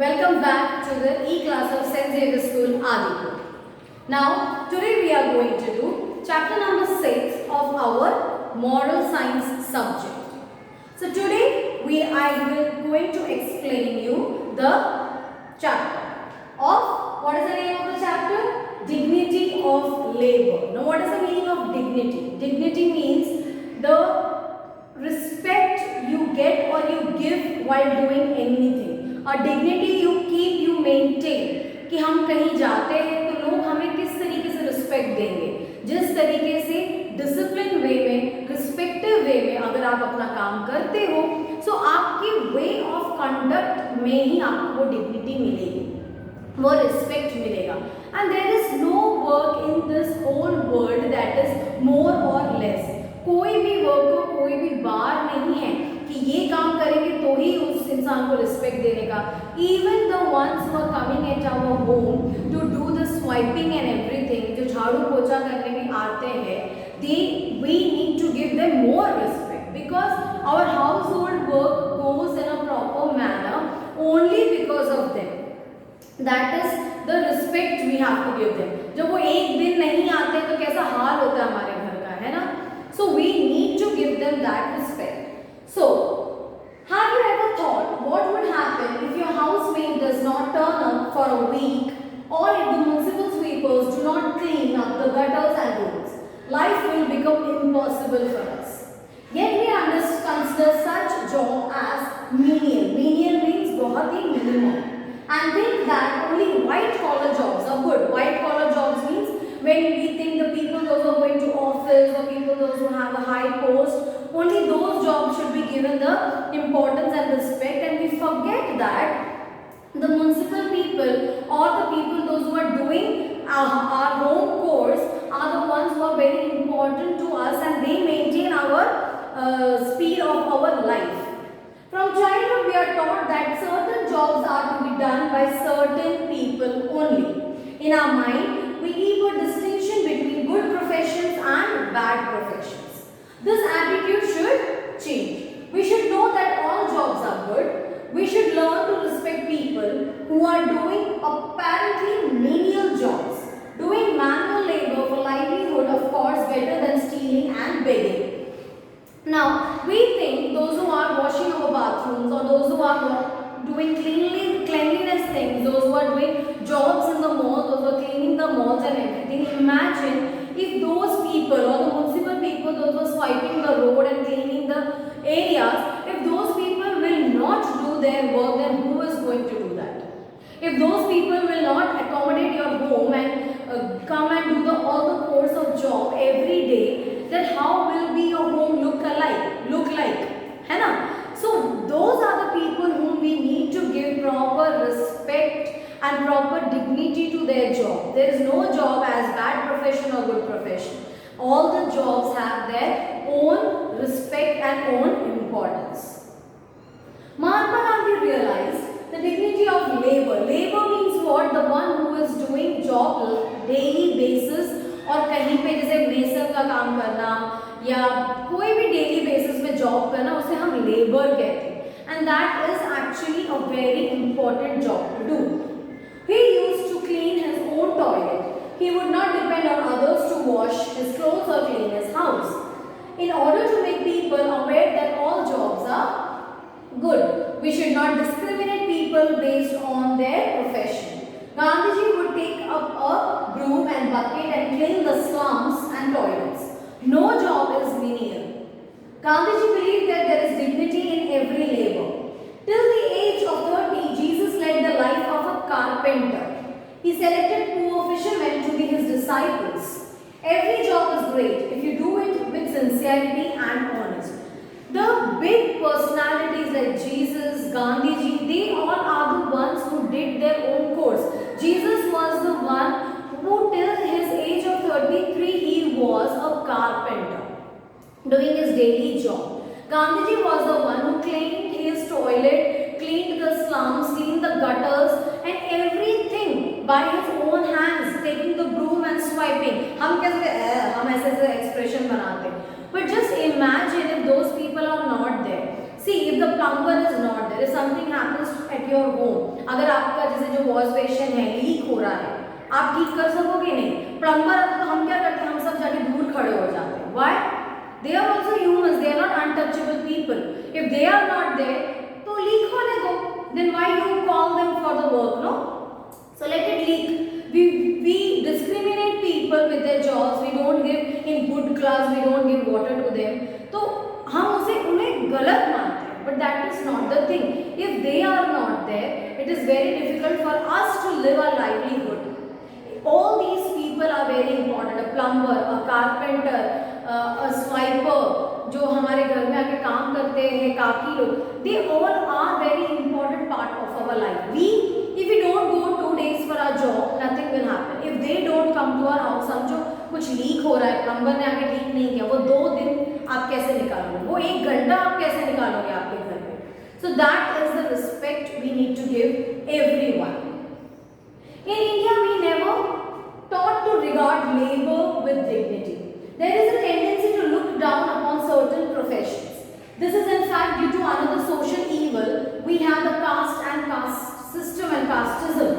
Welcome back to the E-class of St. Xavier School, Adipur. Now, today we are going to do chapter number 6 of our moral science subject. So today I will going to explain you the chapter of, what is the name of the chapter? Dignity of labor. Now, what is the meaning of dignity? Dignity means the respect you get or you give while doing anything. और dignity you keep, you maintain कि हम कहीं जाते हैं तो लोग हमें किस तरीके से रिस्पेक्ट देंगे, जिस तरीके से डिसिप्लिन वे में, रिस्पेक्टिव वे में अगर आप अपना काम करते हो, सो आपकी वे ऑफ कंडक्ट में ही आपको वो डिग्निटी मिलेगी, वो रिस्पेक्ट मिलेगा. And there is no work in this whole world that is more or less. कोई भी वर्क को कोई भी बार नहीं है कि ये काम करेंगे तो ही उस इंसान को रिस्पेक्ट देने का. Even the ones who are coming at our home to do the swiping and everything, जो झाड़ू पोछा करने में आते हैं, we need to give them more respect because our household work goes in a proper manner only because of them. That is the respect we have to give them. जब वो एक दिन नहीं आते तो कैसा हाल होता है हमारे घर का, है ना? So we need to give them that respect. So, have you ever thought what would happen if your housemaid does not turn up for a week, or if the municipal sweepers do not clean up the gutters and roads? Life will become impossible for us. Yet we consider such job as menial. Menial means बहुत ही minimum. And think that only white collar jobs are good. White collar jobs means when we think the people those who are going to office or people those who have a high post, only those jobs should be given the importance and respect, and we forget that the municipal people or the people those who are doing our home chores are the ones who are very important to us, and they maintain our speed of our life. From childhood we are taught that certain jobs are to be done by certain people only. In our mind we keep a distinction between good professions and bad professions. This attitude should change. We should know that all jobs are good. We should learn to respect people who are doing apparently menial jobs. Doing manual labor for livelihood, of course, better than stealing and begging. Now, we think those who are washing our bathrooms or those who are doing cleanliness things, those who are doing jobs in the mall, those who are cleaning the malls and everything, imagine if those people or the municipal people, those who are swiping the road and cleaning the areas, if those people will not do their work, then who is going to do that? If those people will not accommodate your home and come and do all the course of job every day, then how will be your home look like, है ना? So those are the people whom we need to give proper respect and proper dignity to their job. There is no job as bad profession or good profession. All the jobs have their own respect and own importance. Mahatma Gandhi realized the dignity of labor. Labor means what? The one who is doing job daily basis, और कहीं पे जैसे mason का काम करना या कोई भी डेली बेसिस पे जॉब करना, उसे हम लेबर कहते हैं. And that is actually a very important job to do. He used to clean his own toilet. He would not depend on others to wash his clothes और clean his house. In order to make people aware that all jobs are good, we should not discriminate people based on their profession. Gandhiji would take up a broom and bucket and clean the slums and toilets. No job is menial. Gandhiji believed that there is dignity in every labor. Till the age of 30, Jesus led the life of a carpenter. He selected poor fishermen to be his disciples. Every job is great if you do it with sincerity and honesty. The big personalities like Jesus, Gandhiji, they all are the ones who did their own course. Jesus was the one who till his age of 33 he was a carpenter doing his daily job. Gandhiji was the one who cleaned his toilet, cleaned the slums, cleaned the gutters and everything by his own hands, taking the broom and swiping. हम ऐसे expression बनाते हैं. But just imagine if those people are not there. See, if the plumber is not there, if something happens at your home. अगर आपका जैसे जो wash basin है leak हो रहा है, आप ठीक कर सकोगे नहीं. प्लम्बर आता तो हम क्या करते हैं, हम सब जाके दूर खड़े हो जाते हैं. Why? They are also humans. They are not untouchable people. If they are not there, तो लीक होने दो. Then why you call them for the work? No. So let it leak. We discriminate people with their jobs. We don't give in good class. We don't give water to them. तो हम उसे उन्हें गलत मानते हैं. But that is not the thing. If they are not there, it is very difficult for us to live our livelihood. All these people are very important. A plumber, a carpenter, a swiper, जो हमारे घर में आके काम करते हैं काकी लोग, they all are very important part of our life. If we don't go 2 days for our job, nothing will happen. If they don't come to our house, समझो कुछ लीक हो रहा है, प्लम्बर ने आके ठीक नहीं किया, वो 2 दिन आप कैसे निकालोगे, वो 1 घंटा आप कैसे निकालोगे आपके घर में. So that is the respect we need to give everyone. In India, we never taught to regard labor with dignity. There is a tendency to look down upon certain professions. This is in fact due to another social evil. We have the caste and caste system and casteism.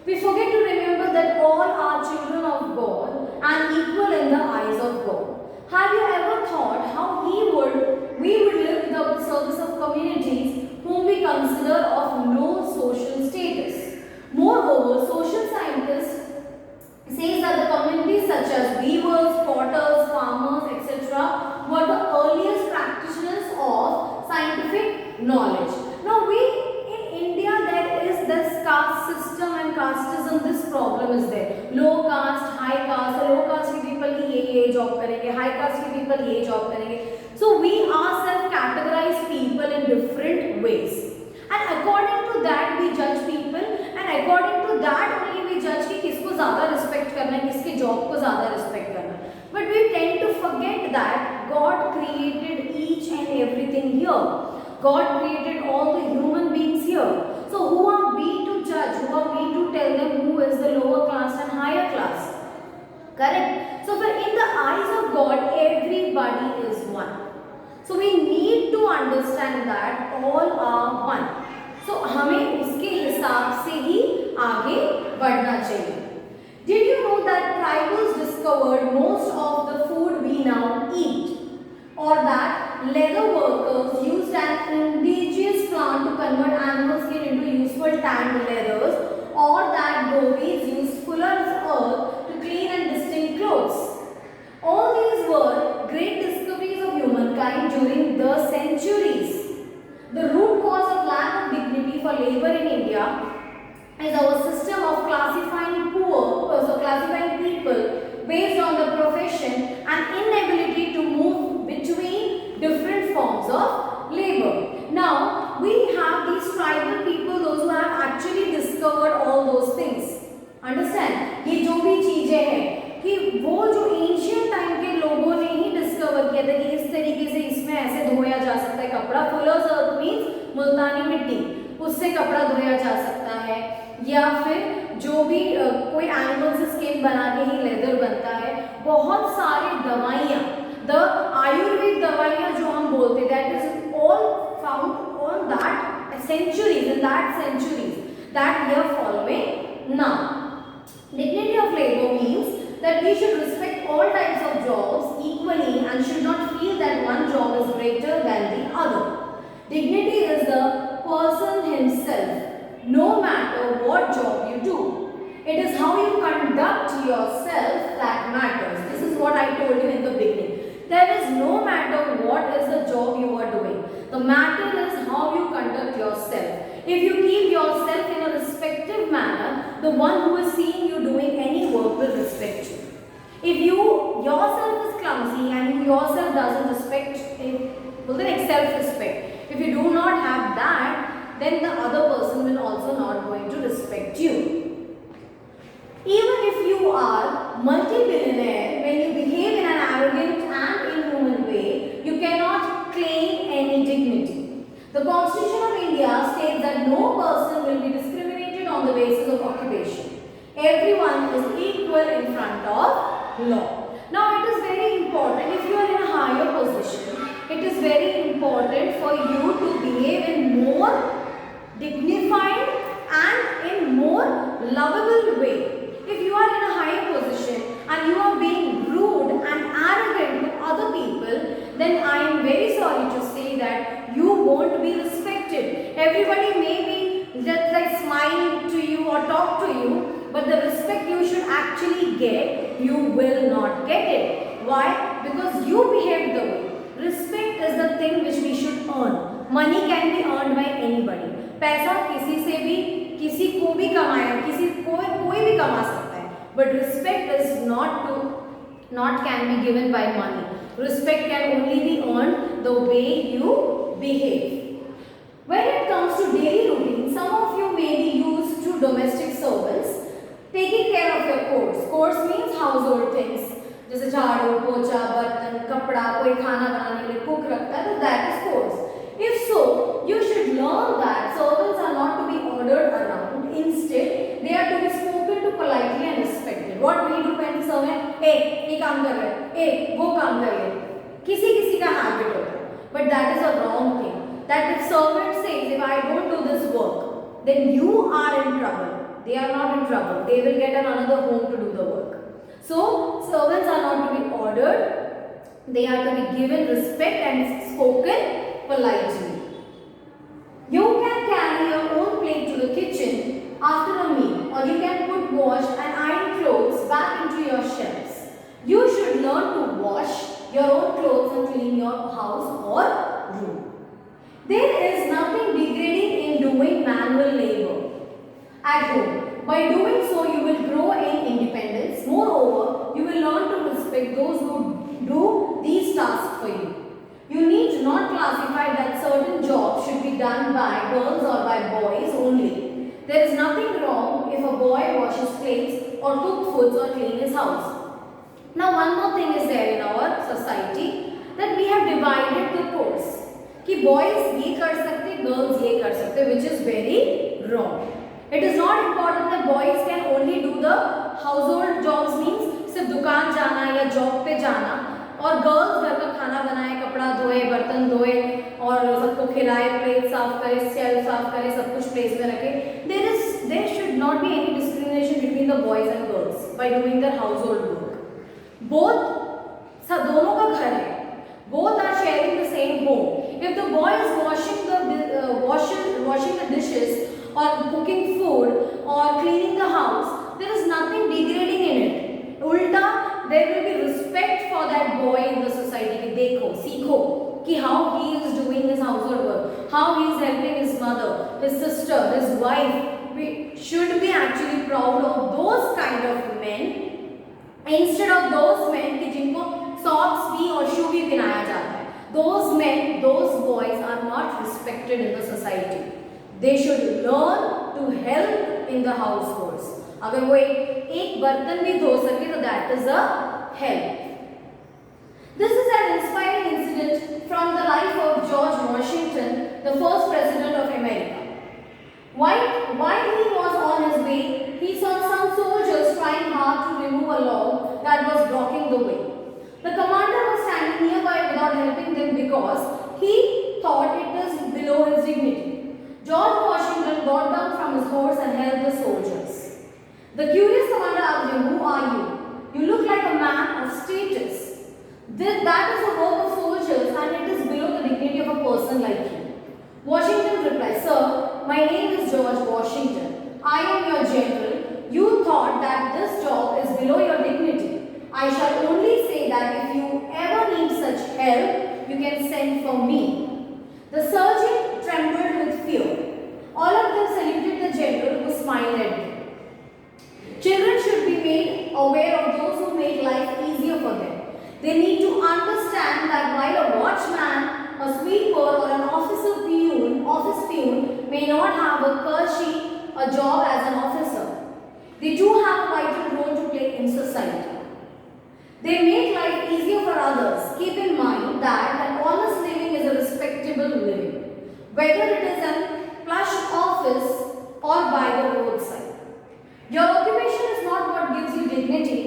We forget to remember that all are children of God and equal in the eyes of God. Have you ever thought how we would live without the service of communities whom we consider of low social status? Moreover, social scientists says that the communities such as weavers, potters, farmers, etc. were the earliest practitioners of scientific knowledge. Now in India there is this caste system and casteism. This problem is there. Low caste, high caste. So low caste के people ये job करेंगे, high caste के people ये job करेंगे. So we ourselves categorize people in different ways. And according to that we judge people, and according to that only we judge कि किसको ज़्यादा respect करना है, किसके job को ज़्यादा respect करना है. But we tend to forget that God created each and everything here. God created all the human beings here. So who are we to judge? Who are we to tell them who is the lower class and higher class? Correct? So but in the eyes of God, everybody is one. So we need to understand that all are one. So हमें उसके हिसाब से ही आगे बढ़ना चाहिए. Did you know that tribals discovered most of the food we now eat? Or that leather workers used an indigenous plant to convert animal skin into useful tanned leathers? Or that Dhobies used fuller's earth to clean and distinct clothes? All these were great discoveries of humankind during the centuries. The root cause of lack of dignity for labor in India is our system of classifying people based on the profession and inability to move between different forms of labor. Now, we have these tribal people, those who have actually discovered all those things. Understand? ये जो भी चीजें हैं कि वो जो ancient time के लोगों ने ही डिस्कवर किया था कि इस तरीके से इसमें ऐसे धोया जा सकता है कपड़ा. फुलर्स अर्थ मींस मुल्तानी मिट्टी, उससे कपड़ा धोया जा सकता है. या फिर जो भी कोई एनिमल से स्किन बना के ही लेदर बनता है. बहुत सारी दवाइयाँ, द आयुर्वेद दवाइयाँ जो हम बोलते, that is all found on that centuries that we are following now. Dignity of labor means that we should respect all types of jobs equally and should not feel that one job is greater than the other. Dignity is the person himself, no matter what job you do. It is how you conduct yourself that matters. This is what I told you in the beginning. There is no matter what is the job you are doing. The matter is how you conduct yourself. If you keep yourself in a respectful manner, the one who is seeing you doing any work will respect you. If you yourself is clumsy and you yourself doesn't respect, well then self-respect. If you do not have that, then the other person will also not going to respect you. Even if you are multi-billionaire, when you behave in an arrogant and inhuman way, you cannot claim any dignity. The Constitution of India states that no person will be discriminated on the basis of occupation. Everyone is equal in front of law. Now it is very important, if you are in a higher position, it is very important for you to behave in more dignified and in more lovable way. If you are in a higher position and you are being rude and arrogant to other people, then I am very sorry to say that you won't be respected. Everybody may be just like smiling to you or talk to you, but the respect you should actually get, you will not get it. Why? Because you behaved the way. Respect is the thing which we should earn. Money can be earned by anybody. पैसा किसी से भी किसी को भी कमाया कोई भी कमा सकता है. But respect is not can be given by money. Respect can only be earned the way you behave. When it comes to daily routine, some of you may be used to domestic servants taking care of your chores. Chores means household things. जैसे झाड़ू, पोछा, बर्तन, कपड़ा, कोई खाना बनाने के लिए कुक रखता है, तो that is chores. If so, you should learn that servants are not to be ordered around. Instead, they are to be spoken to politely and respected. What we do when servant, ये काम कर रहे, वो काम कर रहे, किसी का habit होता है. But that is a wrong thing. That if servant says, if I don't do this work, then you are in trouble. They are not in trouble. They will get another home to do the work. So, servants are not to be ordered. They are to be given respect and spoken politely. You can carry your own plate to the kitchen after a meal, or you can put washed and ironed clothes back into your shelves. You should learn to wash your own clothes and clean your house or room. There is nothing degrading in doing manual labor at home. By doing so, you will grow in independence. Moreover, you will learn to respect those who do these tasks for you. You need not classify that certain jobs should be done by girls or by boys only. There is nothing wrong if a boy washes plates or cooks foods or cleans his house. Now, one more thing is there in our society, that we have divided the course. कि boys ये कर सकते, girls ये कर सकते, which is very wrong. It is not important that boys can only do the household jobs, means सिर्फ दुकान जाना या जॉब पे जाना, और गर्ल्स घर का खाना बनाए, कपड़ा धोए, बर्तन धोए और सबको खिलाए, प्लेट साफ करे, शेल्फ साफ करे, सब कुछ प्लेस में रखे. There should not be any discrimination between the boys and girls by doing their household work. दोनों का घर है. Both are sharing the same home. If the boy is washing the dishes or cooking food or cleaning the house, there is nothing degrading in it. Ulta, there will be respect for that boy in the society. देखो, सीखो कि how he is doing his household work, how he is helping his mother, his sister, his wife. We should be actually proud of those kind of men instead of those men कि जिनको socks भी और shoe भी पहनाया जाता है. Those men, those boys are not respected in the society. They should learn to help in the households. अगर वो एक बर्तन भी धो सके तो that is a help. This is an inspiring incident from the life of George Washington, the first president of America. While he was on his way, he saw some soldiers trying hard to remove a log that was blocking the way. The commander was standing nearby without helping them because he thought it was below his dignity. George Washington got down from his horse and helped the soldiers. The curious commander asked him, "Who are you? You look like a man of status. That is the work of soldiers and it is below the dignity of a person like you." Washington replied, "Sir, my name is George Washington. I am your general. You thought that this job is below your dignity. I shall only say that if you ever need such help, you can send for me." The sergeant trembled with fear. All of them saluted the general, who smiled at them. Children should be made aware of those who make life easier for them. They need to understand that while a watchman, a sweeper or an office peon may not have a job as an officer, they do have a vital role to play in society. They make life easier for others. Keep in mind that an honest living is a respectable living, whether it is a plush office or by the roadside. Your occupation is not what gives you dignity,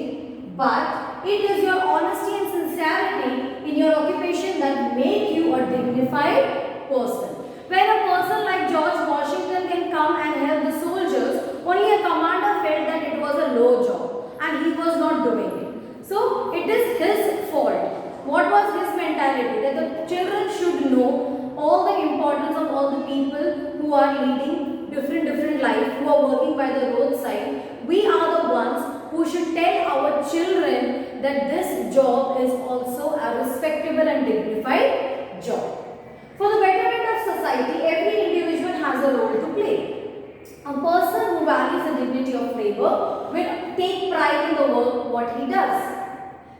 but it is your honesty and sincerity in your occupation that make you a dignified person. When a person like George Washington can come and help the soldiers, only a commander felt that it was a low job and he was not doing it. So it is his fault. What was his mentality? That the children should know all the importance of all the people who are leading different life, who are working by the roadside. We are the ones who should tell our children that this job is also a respectable and dignified job. For the betterment of society, every individual has a role to play. A person who values the dignity of labor will take pride in the work what he does.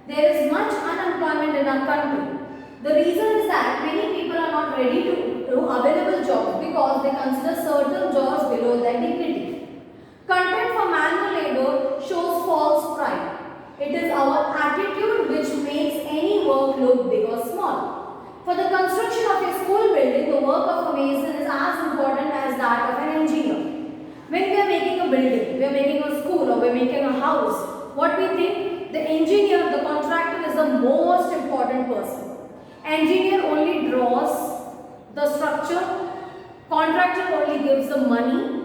There is much unemployment in our country. The reason is that many people are not ready to do available jobs because they consider certain jobs below their dignity. Content for manual labor shows false pride. It is our attitude which makes any work look big or small. For the construction of a school building, the work of a mason is as important as that of an engineer. When we are making a building, we are making a school or we are making a house, what we think? The engineer, the contractor is the most important person. Engineer only draws the structure, contractor only gives the money,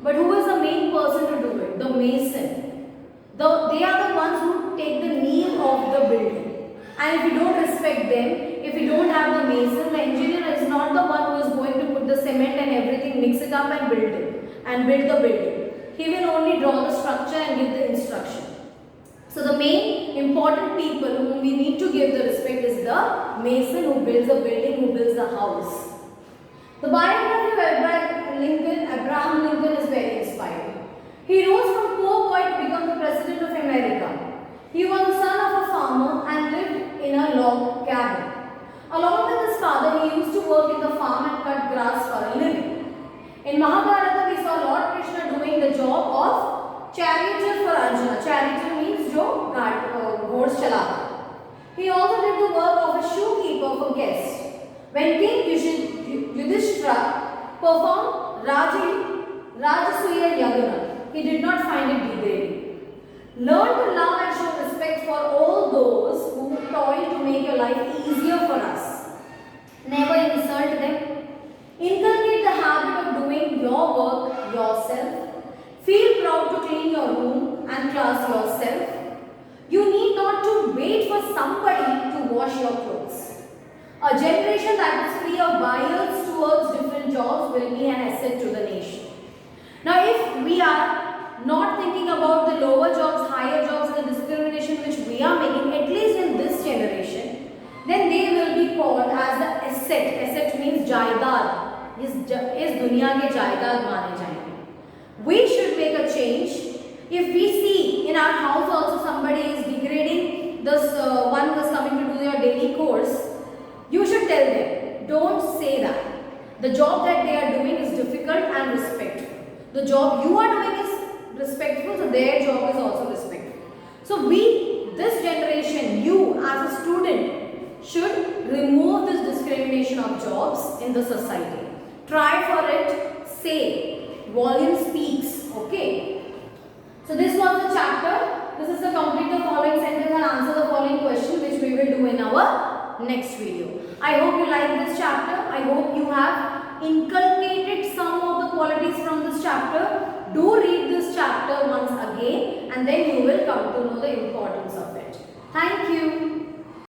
but who is the main person to do it? The mason. They are the ones who take the name of the building. And if you don't respect them, if you don't have the mason, the engineer is not the one who is going to put the cement and everything, mix it up and build it and build the building. He will only draw the structure and give the instruction. So the main important people whom we need to give the respect is the mason who builds a building, who builds a house. The biography of Abraham Lincoln is very inspiring. He rose from poor boy to become the president of America. He was the son of a farmer and lived in a log cabin. Along with his father, he used to work in the farm and cut grass for a living. In Mahabharata, we saw Lord Krishna doing the job of charioteer for Arjuna. Charioteer means jo horse chalata. He also did the work of a shoekeeper for guests. When King Yudhishthira performed Rajasuya Yagana, he did not find it degrading. Learn to love and show respect for all those who toil to make your life easier for us. Never insult them. Inculcate the habit of doing your work yourself. Feel proud to clean your room and class yourself. You need not to wait for somebody to wash your clothes. A generation that is free of bias towards different jobs will be an asset to the nation. Now, if we are not thinking about the lower jobs, higher jobs and the discrimination which we are making, at least in this generation, then they will be called as the asset. Asset means jaidad. Is दुनिया के जायदाद माने जाएंगे. We should make a change. If we see in our house also somebody is degrading, this one was coming to do their daily course, you should tell them, don't say that. The job that they are doing is difficult and respectful. The job you are doing is respectful, so their job is also respectful. So this generation, you as a student, should remove this discrimination of jobs in the society. Try for it, say, volume speaks, okay. So this was the chapter. This is the complete the following sentence and answer the following question which we will do in our next video. I hope you like this chapter. I hope you have inculcated some of the qualities from this chapter. Do read this chapter once again and then you will come to know the importance of it. Thank you.